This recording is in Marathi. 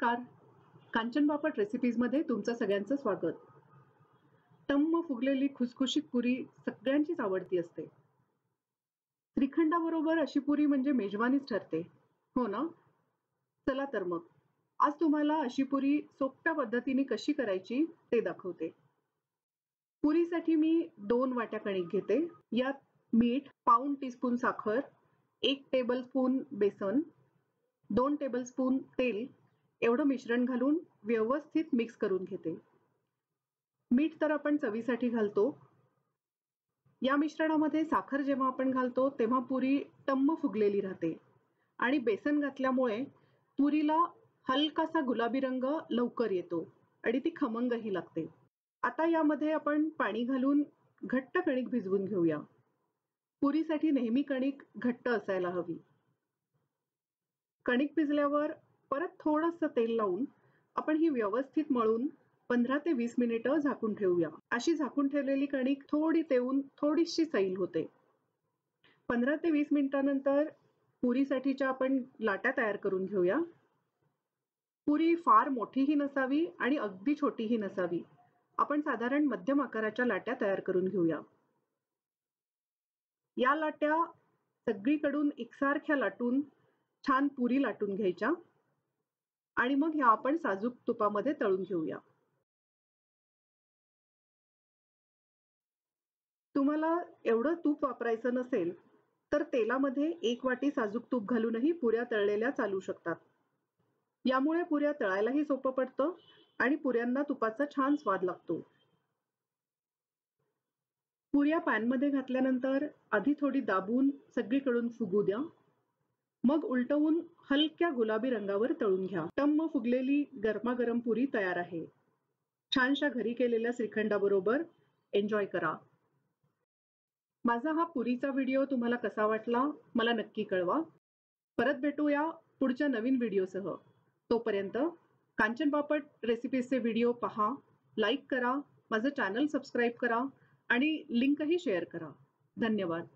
नमस्कार. कांचन बापट रेसिपीजमध्ये तुमचं सगळ्यांचं स्वागत. टम्म फुगलेली खुसखुशीत पुरी सगळ्यांचीच आवडती असते. श्रीखंडाबरोबर अशी पुरी म्हणजे मेजवानीच ठरते, हो ना? चला तर मग आज तुम्हाला अशी पुरी सोप्या पद्धतीने कशी करायची ते दाखवते. पुरीसाठी मी 2 वाट्या कणिक घेते. यात मीठ, पाऊण टीस्पून साखर, 1 टेबलस्पून बेसन, 2 टेबलस्पून तेल एवढं मिश्रण घालून व्यवस्थित मिक्स करून घेते. मीठ तर आपण चवीसाठी घालतो. या मिश्रणामध्ये साखर जेव्हा आपण घालतो तेव्हा पुरी टम्म फुगलेली राहते आणि बेसन घातल्यामुळे पुरीला हलकासा गुलाबी रंग लवकर येतो आणि ती खमंगही लागते. आता यामध्ये आपण पाणी घालून घट्ट कणिक भिजवून घेऊया. पुरीसाठी नेहमी कणिक घट्ट असायला हवी. कणिक भिजल्यावर परत थोडंसं तेल लावून आपण ही व्यवस्थित मळून 15 ते 20 मिनिटं झाकून ठेवूया. अशी झाकून ठेवलेली कणिक थोडी तेवून थोडीशी सैल होते. 15 ते 20 मिनिटांनंतर पुरीसाठीच्या आपण लाट्या तयार करून घेऊया. पुरी फार मोठीही नसावी आणि अगदी छोटीही नसावी. आपण साधारण मध्यम आकाराच्या लाट्या तयार करून घेऊया. या लाट्या सगळीकडून एकसारख्या लाटून छान पुरी लाटून घ्यायच्या आणि मग ह्या आपण साजूक तुपामध्ये तळून घेऊया. तुम्हाला एवढं तूप वापरायचं नसेल तर तेलामध्ये 1 वाटी साजूक तूप घालूनही पुऱ्या तळलेल्या चालू शकतात. यामुळे पुऱ्या तळायलाही सोपं पडतं आणि पुऱ्यांना तुपाचा छान स्वाद लागतो. पुऱ्या पॅनमध्ये घातल्यानंतर आधी थोडी दाबून सगळीकडून फुगू द्या. मग उलटवून हलक्या गुलाबी रंगावर तळून घ्या. टम्म फुगलेली गरमागरम पुरी तयार आहे. छानशा घरी केलेल्या श्रीखंडाबरोबर एन्जॉय करा. माझा हा पुरीचा व्हिडिओ तुम्हाला कसा वाटला मला नक्की कळवा. परत भेटूया पुढच्या नवीन व्हिडिओसह. तोपर्यंत कांचन बापट रेसिपीजचे व्हिडिओ पहा, लाईक करा, माझं चॅनल सबस्क्राईब करा आणि लिंकही शेअर करा. धन्यवाद.